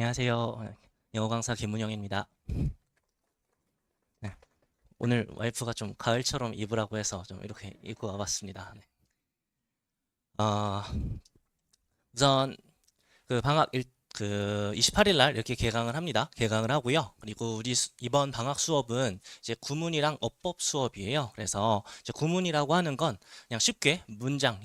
안녕하세요. 영어 강사 김문영입니다. 네, 오늘 와이프가 좀 가을처럼 입으라고 해서 좀 이렇게 입고 와봤습니다. 네. 어, 우선 그 28일 날 이렇게 개강을 합니다. 개강을 하고요. 그리고 우리 이번 방학 수업은 이제 구문이랑 어법 수업이에요. 그래서 이제 구문이라고 하는 건 그냥 쉽게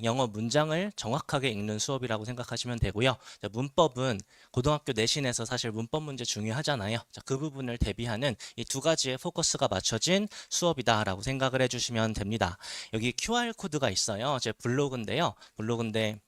영어 문장을 정확하게 읽는 수업이라고 생각하시면 되고요. 자, 문법은 고등학교 내신에서 사실 문법 문제 중요하잖아요. 자, 그 부분을 대비하는 이 두 가지의 포커스가 맞춰진 수업이다라고 생각을 해주시면 됩니다. 여기 QR 코드가 있어요. 제 블로그인데요. 블로그인데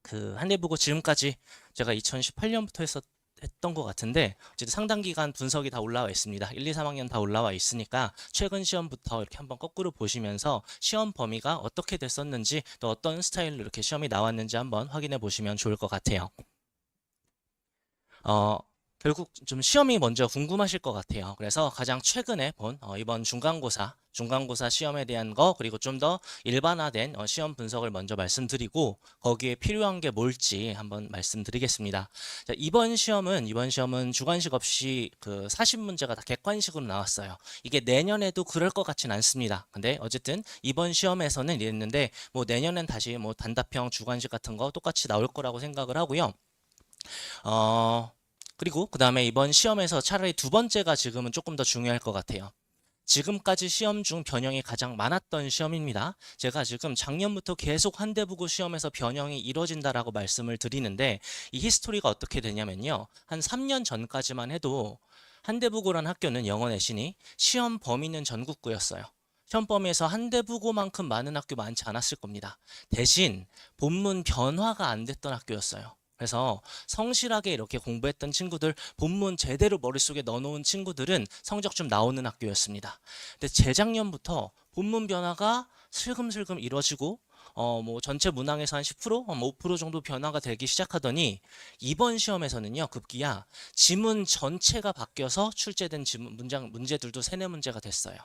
그 한예보고 지금까지 제가 2018년부터 했던 것 같은데 어쨌든 상당 기간 분석이 다 올라와 있습니다. 1, 2, 3학년 다 올라와 있으니까 최근 시험부터 이렇게 한번 거꾸로 보시면서 시험 범위가 어떻게 됐었는지 또 어떤 스타일로 이렇게 시험이 나왔는지 한번 확인해 보시면 좋을 것 같아요. 어, 결국 좀 시험이 먼저 궁금하실 것 같아요. 그래서 가장 최근에 본 이번 중간고사 시험에 대한 거 그리고 좀 더 일반화된 시험 분석을 먼저 말씀드리고 거기에 필요한 게 뭘지 한번 말씀드리겠습니다. 자, 이번 시험은 주관식 없이 그 40문제가 다 객관식으로 나왔어요. 이게 내년에도 그럴 것 같진 않습니다. 근데 어쨌든 이번 시험에서는 이랬는데 뭐 내년엔 다시 뭐 단답형 주관식 같은 거 똑같이 나올 거라고 생각을 하고요. 어, 그리고 그 다음에 이번 시험에서 차라리 두 번째가 지금은 조금 더 중요할 것 같아요. 지금까지 시험 중 변형이 가장 많았던 시험입니다. 제가 지금 작년부터 계속 한대부고 시험에서 변형이 이루어진다라고 말씀을 드리는데 이 히스토리가 어떻게 되냐면요. 한 3년 전까지만 해도 한대부고란 학교는 영어 내신이 시험 범위는 전국구였어요. 시험 범위에서 한대부고만큼 많은 학교 많지 않았을 겁니다. 대신 본문 변화가 안 됐던 학교였어요. 그래서 성실하게 이렇게 공부했던 친구들, 본문 제대로 머릿속에 넣어놓은 친구들은 성적 좀 나오는 학교였습니다. 근데 재작년부터 본문 변화가 슬금슬금 이루어지고 뭐 전체 문항에서 한 10%, 뭐 5% 정도 변화가 되기 시작하더니 이번 시험에서는요, 급기야 지문 전체가 바뀌어서 출제된 문제들도 세네 문제가 됐어요.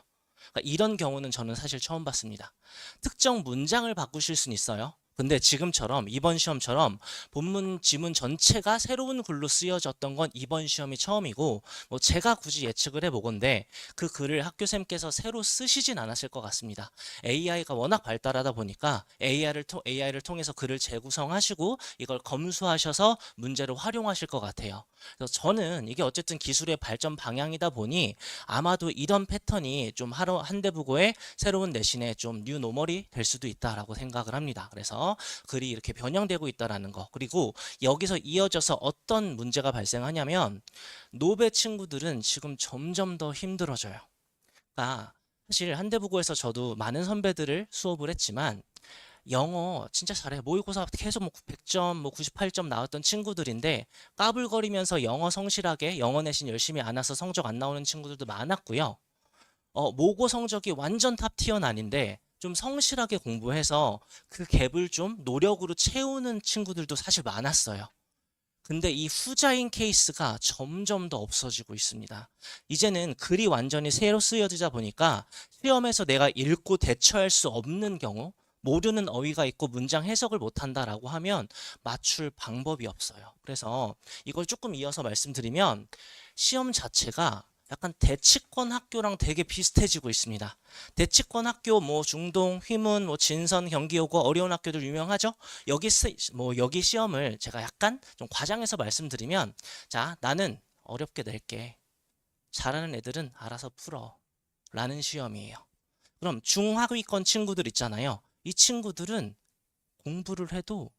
그러니까 이런 경우는 저는 사실 처음 봤습니다. 특정 문장을 바꾸실 수는 있어요. 근데 지금처럼 이번 시험처럼 본문 지문 전체가 새로운 글로 쓰여졌던 건 이번 시험이 처음이고 뭐 제가 굳이 예측을 해보건데 그 글을 학교쌤께서 새로 쓰시진 않았을 것 같습니다. AI가 워낙 발달하다 보니까 AI를 통해서 글을 재구성하시고 이걸 검수하셔서 문제로 활용하실 것 같아요. 그래서 저는 이게 어쨌든 기술의 발전 방향이다 보니 아마도 이런 패턴이 좀 한대부고의 새로운 내신의 좀 뉴노멀이 될 수도 있다라고 생각을 합니다. 그래서 글이 이렇게 변형되고 있다라는 거. 그리고 여기서 이어져서 어떤 문제가 발생하냐면 노베 친구들은 지금 점점 더 힘들어져요. 그러니까 사실 한대부고에서 저도 많은 선배들을 수업을 했지만 영어 진짜 잘해. 모의고사 계속 뭐 100점, 뭐 98점 나왔던 친구들인데 까불거리면서 영어 성실하게 영어 내신 열심히 안 와서 성적 안 나오는 친구들도 많았고요. 모고 성적이 완전 탑 티어는 아닌데 좀 성실하게 공부해서 그 갭을 좀 노력으로 채우는 친구들도 사실 많았어요. 근데 이 후자인 케이스가 점점 더 없어지고 있습니다. 이제는 글이 완전히 새로 쓰여지다 보니까 시험에서 내가 읽고 대처할 수 없는 경우, 모르는 어휘가 있고 문장 해석을 못한다라고 하면 맞출 방법이 없어요. 그래서 이걸 조금 이어서 말씀드리면 시험 자체가 약간 대치권 학교랑 되게 비슷해지고 있습니다. 대치권 학교 뭐 중동, 휘문, 뭐 진선, 경기 오고 어려운 학교들 유명하죠? 여기 시험을 제가 약간 좀 과장해서 말씀드리면 자, 나는 어렵게 낼게. 잘하는 애들은 알아서 풀어. 라는 시험이에요. 그럼 중하위권 친구들 있잖아요. 이 친구들은 공부를 해도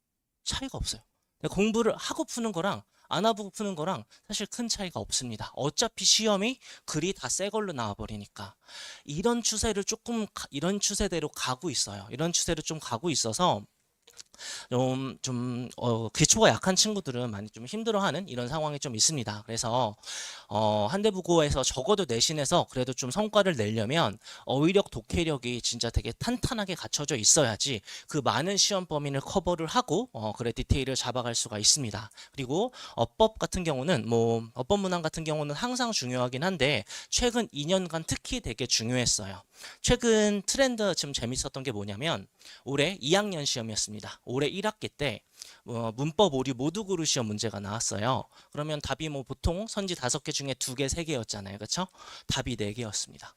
차이가 없어요. 공부를 하고 푸는 거랑 안 하고 푸는 거랑 사실 큰 차이가 없습니다. 어차피 시험이 글이 다 새 걸로 나와 버리니까. 이런 추세대로 가고 있어요. 이런 추세로 좀 가고 있어서 기초가 약한 친구들은 많이 좀 힘들어하는 이런 상황이 좀 있습니다. 그래서 한대부고에서 적어도 내신에서 그래도 좀 성과를 내려면 어휘력, 독해력이 진짜 되게 탄탄하게 갖춰져 있어야지 그 많은 시험 범위를 커버를 하고 그래 디테일을 잡아갈 수가 있습니다. 그리고 어법 문항 같은 경우는 항상 중요하긴 한데 최근 2년간 특히 되게 중요했어요. 최근 트렌드 좀 재밌었던 게 뭐냐면 올해 2학년 시험이었습니다. 올해 1학기 때 문법 오류 모두고루 시험 문제가 나왔어요. 그러면 답이 뭐 보통 선지 5개 중에 2개, 3개였잖아요. 그렇죠? 답이 4개였습니다.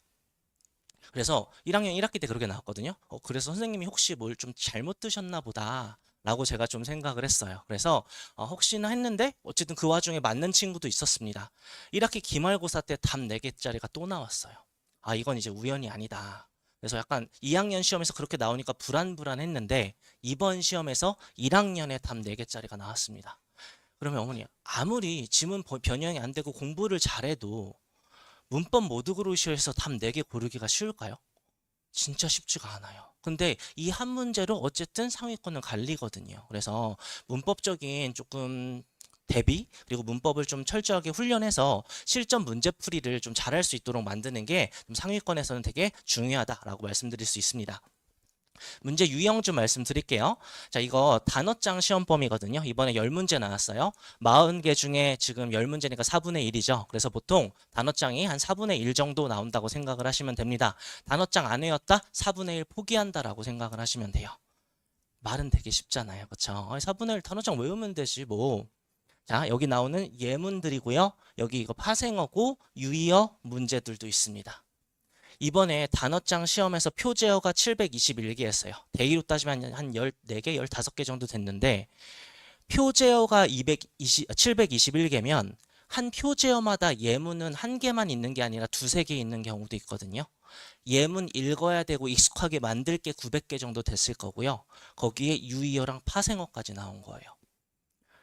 그래서 1학년 1학기 때 그렇게 나왔거든요. 그래서 선생님이 혹시 뭘 좀 잘못 드셨나 보다 라고 제가 좀 생각을 했어요. 그래서 혹시나 했는데 어쨌든 그 와중에 맞는 친구도 있었습니다. 1학기 기말고사 때 답 4개짜리가 또 나왔어요. 아, 이건 이제 우연이 아니다. 그래서 약간 2학년 시험에서 그렇게 나오니까 불안불안했는데 이번 시험에서 1학년에 답 4개짜리가 나왔습니다. 그러면 어머니, 아무리 지문 변형이 안 되고 공부를 잘해도 문법 모두그루시에서 답 4개 고르기가 쉬울까요? 진짜 쉽지가 않아요. 근데 이 한 문제로 어쨌든 상위권은 갈리거든요. 그래서 문법적인 조금 대비 그리고 문법을 좀 철저하게 훈련해서 실전 문제풀이를 좀 잘할 수 있도록 만드는 게 좀 상위권에서는 되게 중요하다라고 말씀드릴 수 있습니다. 문제 유형 좀 말씀드릴게요. 자, 이거 단어장 시험 범위거든요. 이번에 10문제 나왔어요. 40개 중에 지금 10문제니까 4분의 1이죠. 그래서 보통 단어장이 한 4분의 1 정도 나온다고 생각을 하시면 됩니다. 단어장 안 외웠다? 4분의 1 포기한다라고 생각을 하시면 돼요. 말은 되게 쉽잖아요. 그렇죠? 4분의 1 단어장 외우면 되지 뭐. 자, 여기 나오는 예문들이고요. 여기 이거 파생어고 유의어 문제들도 있습니다. 이번에 단어장 시험에서 표제어가 721개였어요. 대의로 따지면 한 14개, 15개 정도 됐는데 표제어가 721개면 한 표제어마다 예문은 1개만 있는 게 아니라 2-3개 있는 경우도 있거든요. 예문 읽어야 되고 익숙하게 만들 게 900개 정도 됐을 거고요. 거기에 유의어랑 파생어까지 나온 거예요.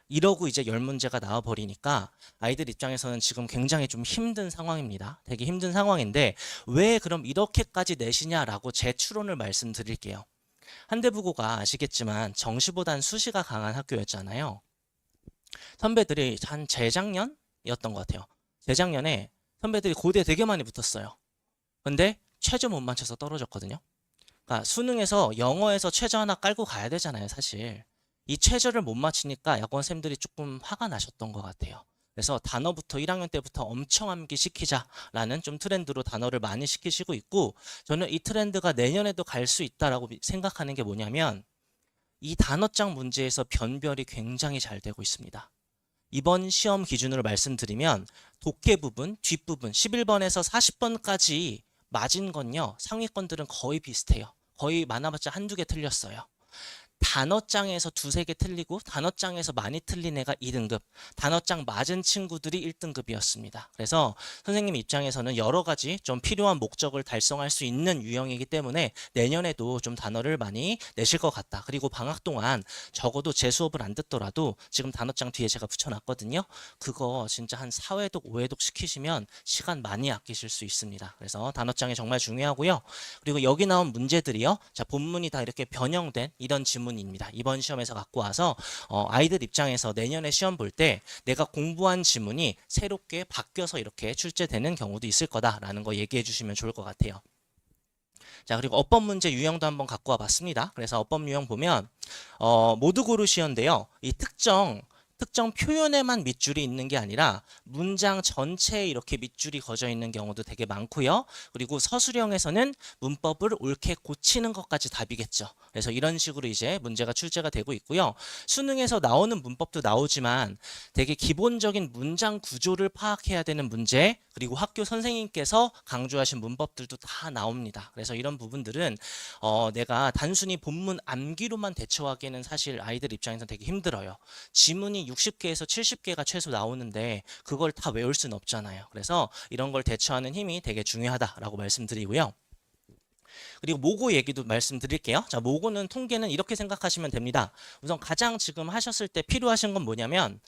이러고 이제 10문제가 나와버리니까 아이들 입장에서는 지금 굉장히 좀 힘든 상황입니다. 되게 힘든 상황인데 왜 그럼 이렇게까지 내시냐라고 제 추론을 말씀드릴게요. 한대부고가 아시겠지만 정시보단 수시가 강한 학교였잖아요. 선배들이 한 재작년이었던 것 같아요. 재작년에 선배들이 고대 되게 많이 붙었어요. 근데 최저 못 맞춰서 떨어졌거든요. 그러니까 수능에서 영어에서 최저 하나 깔고 가야 되잖아요, 사실. 이 최저를 못 맞히니까 여고생들이 조금 화가 나셨던 것 같아요. 그래서 단어부터 1학년 때부터 엄청 암기시키자라는 좀 트렌드로 단어를 많이 시키시고 있고 저는 이 트렌드가 내년에도 갈 수 있다라고 생각하는 게 뭐냐면 이 단어장 문제에서 변별이 굉장히 잘 되고 있습니다. 이번 시험 기준으로 말씀드리면 독해 부분, 뒷부분 11번에서 40번까지 맞은 건요. 상위권들은 거의 비슷해요. 거의 많아봤자 한두 개 틀렸어요. 단어장에서 2-3개 틀리고 단어장에서 많이 틀린 애가 2등급, 단어장 맞은 친구들이 1등급이었습니다. 그래서 선생님 입장에서는 여러 가지 좀 필요한 목적을 달성할 수 있는 유형이기 때문에 내년에도 좀 단어를 많이 내실 것 같다. 그리고 방학 동안 적어도 제 수업을 안 듣더라도 지금 단어장 뒤에 제가 붙여놨거든요. 그거 진짜 한 4회독, 5회독 시키시면 시간 많이 아끼실 수 있습니다. 그래서 단어장이 정말 중요하고요. 그리고 여기 나온 문제들이요. 자, 본문이 다 이렇게 변형된 이런 지문입니다. 이번 시험에서 갖고 와서 아이들 입장에서 내년에 시험 볼 때 내가 공부한 지문이 새롭게 바뀌어서 이렇게 출제되는 경우도 있을 거다라는 거 얘기해 주시면 좋을 것 같아요. 자, 그리고 어법 문제 유형도 한번 갖고 와 봤습니다. 그래서 어법 유형 보면 모두 고르시온데요. 이 특정 표현에만 밑줄이 있는 게 아니라 문장 전체에 이렇게 밑줄이 거져 있는 경우도 되게 많고요. 그리고 서술형에서는 문법을 옳게 고치는 것까지 답이겠죠. 그래서 이런 식으로 이제 문제가 출제가 되고 있고요. 수능에서 나오는 문법도 나오지만 되게 기본적인 문장 구조를 파악해야 되는 문제, 그리고 학교 선생님께서 강조하신 문법들도 다 나옵니다. 그래서 이런 부분들은 내가 단순히 본문 암기로만 대처하기에는 사실 아이들 입장에서 되게 힘들어요. 지문이 60개에서 70개가 최소 나오는데 그걸 다 외울 수는 없잖아요. 그래서 이런 걸 대처하는 힘이 되게 중요하다라고 말씀드리고요. 그리고 모고 얘기도 말씀드릴게요. 자, 모고는 통계는 이렇게 생각하시면 됩니다. 우선 가장 지금 하셨을 때 필요하신 건 뭐냐면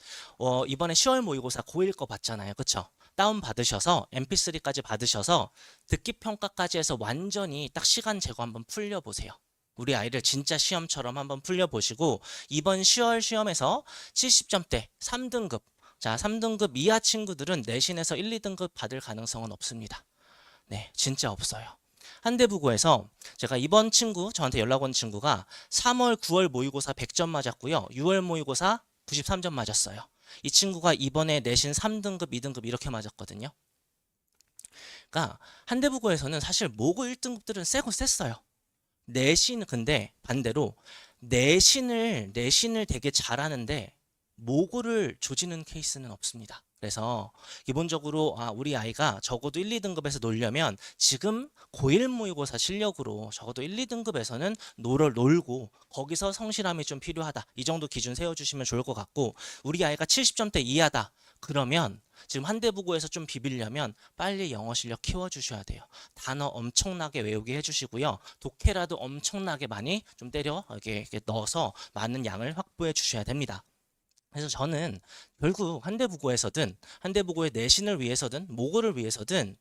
이번에 10월 모의고사 고1 거 봤잖아요. 그쵸? 다운 받으셔서 mp3까지 받으셔서 듣기 평가까지 해서 완전히 딱 시간 제거 한번 풀려보세요. 우리 아이를 진짜 시험처럼 한번 풀려보시고 이번 10월 시험에서 70점대 3등급, 자 3등급 이하 친구들은 내신에서 1, 2등급 받을 가능성은 없습니다. 네, 진짜 없어요. 한대부고에서 제가 이번 친구, 저한테 연락 온 친구가 3월, 9월 모의고사 100점 맞았고요. 6월 모의고사 93점 맞았어요. 이 친구가 이번에 내신 3등급, 2등급 이렇게 맞았거든요. 그러니까 한대부고에서는 사실 모고 1등급들은 세고 셌어요. 내신 근데 반대로 내신을 되게 잘하는데 모고를 조지는 케이스는 없습니다. 그래서 기본적으로 우리 아이가 적어도 1, 2등급에서 놀려면 지금 고1 모의고사 실력으로 적어도 1, 2등급에서는 놀고 거기서 성실함이 좀 필요하다. 이 정도 기준 세워주시면 좋을 것 같고, 우리 아이가 70점대 이하다. 그러면 지금 한대부고에서 좀 비비려면 빨리 영어 실력 키워주셔야 돼요. 단어 엄청나게 외우게 해주시고요. 독해라도 엄청나게 많이 좀 때려 이렇게 넣어서 많은 양을 확보해 주셔야 됩니다. 그래서 저는 결국 한대부고의 내신을 위해서든 모고를 위해서든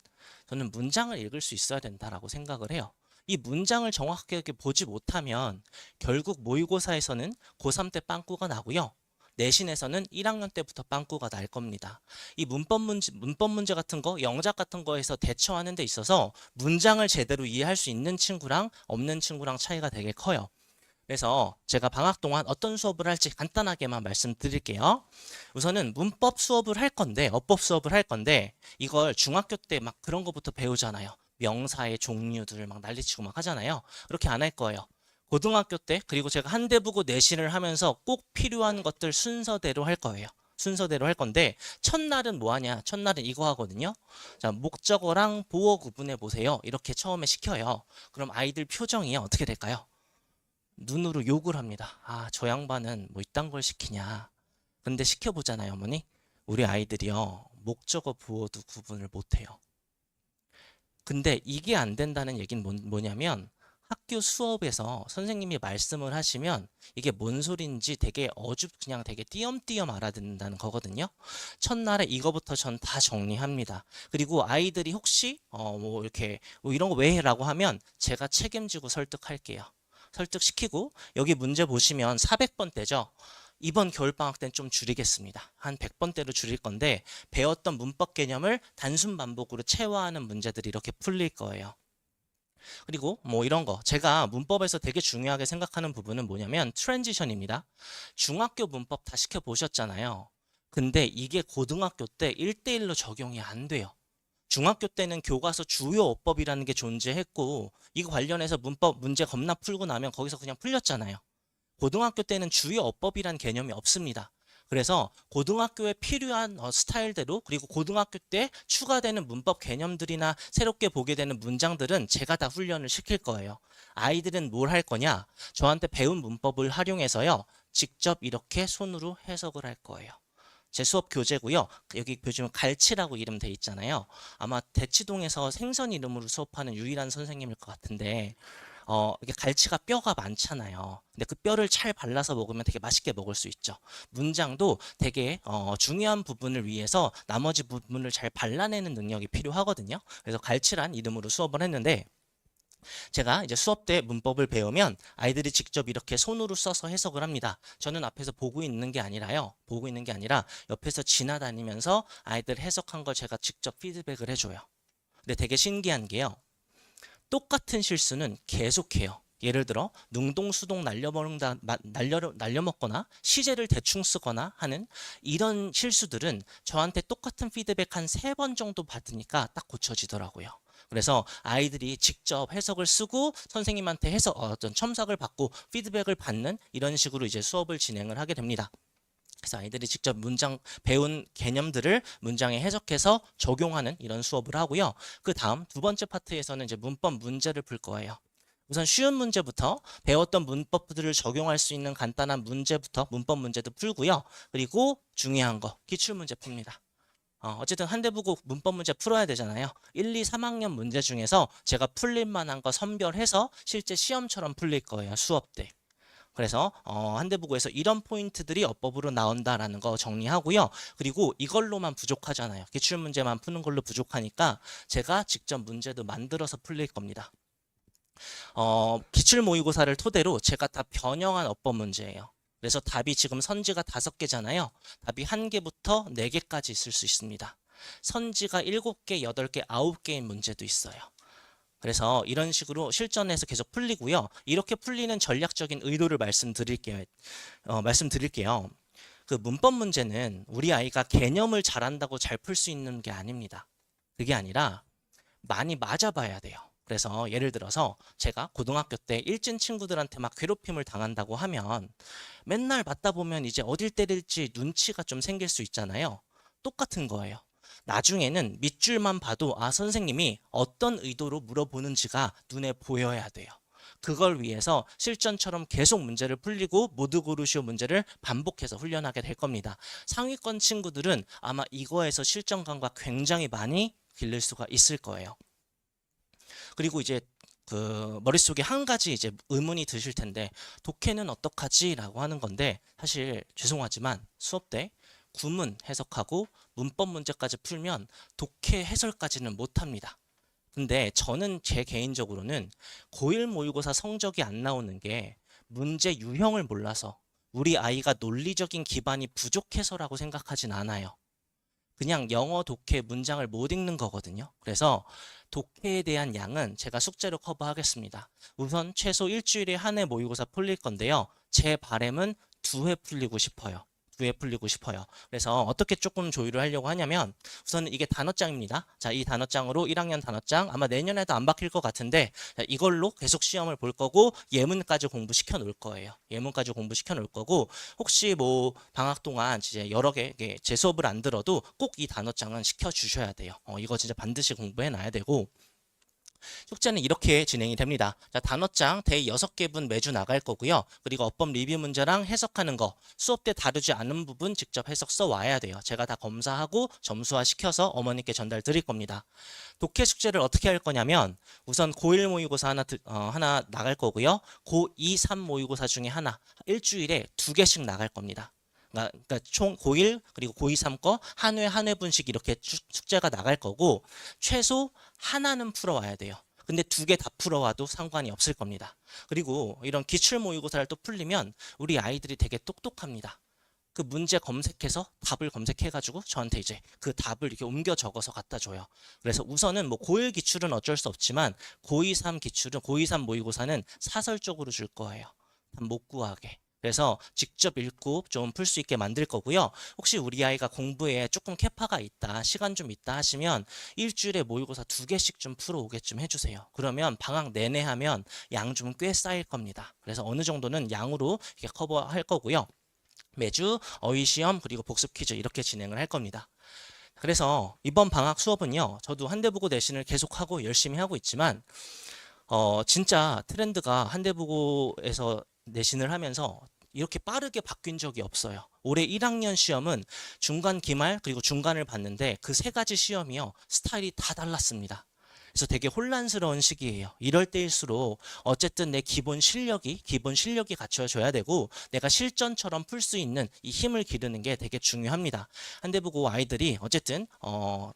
저는 문장을 읽을 수 있어야 된다라고 생각을 해요. 이 문장을 정확하게 보지 못하면 결국 모의고사에서는 고3 때 빵꾸가 나고요. 내신에서는 1학년 때부터 빵꾸가 날 겁니다. 이 문법 문제 같은 거, 영작 같은 거에서 대처하는 데 있어서 문장을 제대로 이해할 수 있는 친구랑 없는 친구랑 차이가 되게 커요. 그래서 제가 방학 동안 어떤 수업을 할지 간단하게만 말씀드릴게요. 우선은 문법 수업을 할 건데, 어법 수업을 할 건데, 이걸 중학교 때 막 그런 거부터 배우잖아요. 명사의 종류들 막 난리치고 막 하잖아요. 그렇게 안 할 거예요. 고등학교 때, 그리고 제가 한대부고 내신을 하면서 꼭 필요한 것들 순서대로 할 거예요. 순서대로 할 건데, 첫날은 뭐 하냐? 첫날은 이거 하거든요. 자, 목적어랑 보어 구분해 보세요. 이렇게 처음에 시켜요. 그럼 아이들 표정이 어떻게 될까요? 눈으로 욕을 합니다. 저 양반은 뭐 이딴 걸 시키냐. 근데 시켜보잖아요, 어머니. 우리 아이들이요, 목적어 보어도 구분을 못해요. 근데 이게 안 된다는 얘기는 뭐냐면, 학교 수업에서 선생님이 말씀을 하시면 이게 뭔 소린지 되게 그냥 되게 띄엄띄엄 알아듣는다는 거거든요. 첫날에 이거부터 전 다 정리합니다. 그리고 아이들이 혹시 뭐 이렇게 뭐 이런 거 왜 해라고 하면 제가 책임지고 설득할게요. 설득시키고, 여기 문제 보시면 400번대죠. 이번 겨울방학 때는 좀 줄이겠습니다. 한 100번대로 줄일 건데, 배웠던 문법 개념을 단순 반복으로 체화하는 문제들이 이렇게 풀릴 거예요. 그리고 뭐 이런 거, 제가 문법에서 되게 중요하게 생각하는 부분은 뭐냐면 트랜지션입니다. 중학교 문법 다 시켜보셨잖아요. 근데 이게 고등학교 때 1대1로 적용이 안 돼요. 중학교 때는 교과서 주요 어법이라는 게 존재했고, 이거 관련해서 문법 문제 겁나 풀고 나면 거기서 그냥 풀렸잖아요. 고등학교 때는 주요 어법이란 개념이 없습니다. 그래서 고등학교에 필요한 스타일대로, 그리고 고등학교 때 추가되는 문법 개념들이나 새롭게 보게 되는 문장들은 제가 다 훈련을 시킬 거예요. 아이들은 뭘 할 거냐? 저한테 배운 문법을 활용해서요, 직접 이렇게 손으로 해석을 할 거예요. 제 수업 교재고요. 여기 보시면 갈치라고 이름 돼 있잖아요. 아마 대치동에서 생선 이름으로 수업하는 유일한 선생님일 것 같은데, 이게 갈치가 뼈가 많잖아요. 근데 그 뼈를 잘 발라서 먹으면 되게 맛있게 먹을 수 있죠. 문장도 되게 중요한 부분을 위해서 나머지 부분을 잘 발라내는 능력이 필요하거든요. 그래서 갈치란 이름으로 수업을 했는데, 제가 이제 수업 때 문법을 배우면 아이들이 직접 이렇게 손으로 써서 해석을 합니다. 저는 앞에서 보고 있는 게 아니라요. 보고 있는 게 아니라 옆에서 지나다니면서 아이들 해석한 걸 제가 직접 피드백을 해줘요. 근데 되게 신기한 게요, 똑같은 실수는 계속해요. 예를 들어 능동수동 날려먹거나 시제를 대충 쓰거나 하는 이런 실수들은 저한테 똑같은 피드백 한 3번 정도 받으니까 딱 고쳐지더라고요. 그래서 아이들이 직접 해석을 쓰고 선생님한테 어떤 첨삭을 받고 피드백을 받는 이런 식으로 이제 수업을 진행을 하게 됩니다. 그래서 아이들이 직접 배운 개념들을 문장에 해석해서 적용하는 이런 수업을 하고요. 그 다음 두 번째 파트에서는 이제 문법 문제를 풀 거예요. 우선 쉬운 문제부터 배웠던 문법들을 적용할 수 있는 간단한 문제부터 문법 문제도 풀고요. 그리고 중요한 거 기출문제 풉니다. 어쨌든 한대부고 문법 문제 풀어야 되잖아요. 1, 2, 3학년 문제 중에서 제가 풀릴 만한 거 선별해서 실제 시험처럼 풀릴 거예요. 수업 때. 그래서 한대부고에서 이런 포인트들이 어법으로 나온다라는 거 정리하고요. 그리고 이걸로만 부족하잖아요. 기출문제만 푸는 걸로 부족하니까 제가 직접 문제도 만들어서 풀릴 겁니다. 기출 모의고사를 토대로 제가 다 변형한 어법 문제예요. 그래서 답이 지금 선지가 5개잖아요. 답이 1개부터 4개까지 있을 수 있습니다. 선지가 7개, 8개, 9개인 문제도 있어요. 그래서 이런 식으로 실전에서 계속 풀리고요. 이렇게 풀리는 전략적인 의도를 말씀드릴게요. 그 문법 문제는 우리 아이가 개념을 잘한다고 잘 풀 수 있는 게 아닙니다. 그게 아니라 많이 맞아봐야 돼요. 그래서 예를 들어서 제가 고등학교 때 일진 친구들한테 막 괴롭힘을 당한다고 하면 맨날 맞다 보면 이제 어딜 때릴지 눈치가 좀 생길 수 있잖아요. 똑같은 거예요. 나중에는 밑줄만 봐도 아, 선생님이 어떤 의도로 물어보는지가 눈에 보여야 돼요. 그걸 위해서 실전처럼 계속 문제를 풀리고 모두 고르시오 문제를 반복해서 훈련하게 될 겁니다. 상위권 친구들은 아마 이거에서 실전감과 굉장히 많이 길릴 수가 있을 거예요. 그리고 이제 그 머릿속에 한 가지 이제 의문이 드실 텐데 독해는 어떡하지? 라고 하는 건데 사실 죄송하지만 수업 때 구문 해석하고 문법 문제까지 풀면 독해 해설까지는 못합니다. 근데 저는 제 개인적으로는 고1 모의고사 성적이 안 나오는 게 문제 유형을 몰라서 우리 아이가 논리적인 기반이 부족해서라고 생각하진 않아요. 그냥 영어 독해 문장을 못 읽는 거거든요. 그래서 독해에 대한 양은 제가 숙제로 커버하겠습니다. 우선 최소 일주일에 한 회 모의고사 풀릴 건데요. 제 바람은 2회 풀리고 싶어요. 2회 풀리고 싶어요. 그래서 어떻게 조금 조율을 하려고 하냐면 우선 이게 단어장입니다. 자, 이 단어장으로 1학년 단어장 아마 내년에도 안 바뀔 것 같은데 자, 이걸로 계속 시험을 볼 거고 예문까지 공부시켜 놓을 거예요. 예문까지 공부시켜 놓을 거고 혹시 뭐 방학 동안 이제 여러 개 제 수업을 안 들어도 꼭 이 단어장은 시켜 주셔야 돼요. 이거 진짜 반드시 공부해 놔야 되고 숙제는 이렇게 진행이 됩니다. 자, 단어장 대 6개분 매주 나갈 거고요. 그리고 어법 리뷰 문제랑 해석하는 거 수업 때 다루지 않은 부분 직접 해석 써 와야 돼요. 제가 다 검사하고 점수화 시켜서 어머니께 전달 드릴 겁니다. 독해 숙제를 어떻게 할 거냐면 우선 고1 모의고사 하나 나갈 거고요. 고2, 3 모의고사 중에 하나 일주일에 2개씩 나갈 겁니다. 그러니까 총 고1 그리고 고2, 3 거 한 회 한 회분씩 이렇게 숙제가 나갈 거고 최소 하나는 풀어와야 돼요. 근데 2개 다 풀어와도 상관이 없을 겁니다. 그리고 이런 기출 모의고사를 또 풀리면 우리 아이들이 되게 똑똑합니다. 그 문제 검색해서 답을 검색해가지고 저한테 이제 그 답을 이렇게 옮겨 적어서 갖다 줘요. 그래서 우선은 뭐 고1 기출은 어쩔 수 없지만 고2, 3 기출은 고2, 3 모의고사는 사설적으로 줄 거예요. 못 구하게. 그래서 직접 읽고 좀 풀 수 있게 만들 거고요. 혹시 우리 아이가 공부에 조금 캐파가 있다, 시간 좀 있다 하시면 일주일에 모의고사 2개씩 좀 풀어오게 좀 해주세요. 그러면 방학 내내 하면 양 좀 꽤 쌓일 겁니다. 그래서 어느 정도는 양으로 이렇게 커버할 거고요. 매주 어휘 시험 그리고 복습 퀴즈 이렇게 진행을 할 겁니다. 그래서 이번 방학 수업은요. 저도 한대보고 내신을 계속하고 열심히 하고 있지만 진짜 트렌드가 한대보고에서 내신을 하면서 이렇게 빠르게 바뀐 적이 없어요. 올해 1학년 시험은 중간 기말 그리고 중간을 봤는데 그 3가지 시험이요. 스타일이 다 달랐습니다. 그래서 되게 혼란스러운 시기예요. 이럴 때일수록 어쨌든 내 기본 실력이 갖춰져야 되고 내가 실전처럼 풀 수 있는 이 힘을 기르는 게 되게 중요합니다. 한대보고 아이들이 어쨌든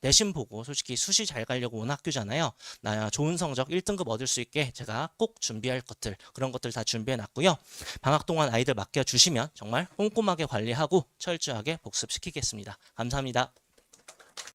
내신 보고 솔직히 수시 잘 가려고 온 학교잖아요. 나 좋은 성적 1등급 얻을 수 있게 제가 꼭 준비할 것들 그런 것들 다 준비해 놨고요. 방학 동안 아이들 맡겨주시면 정말 꼼꼼하게 관리하고 철저하게 복습시키겠습니다. 감사합니다.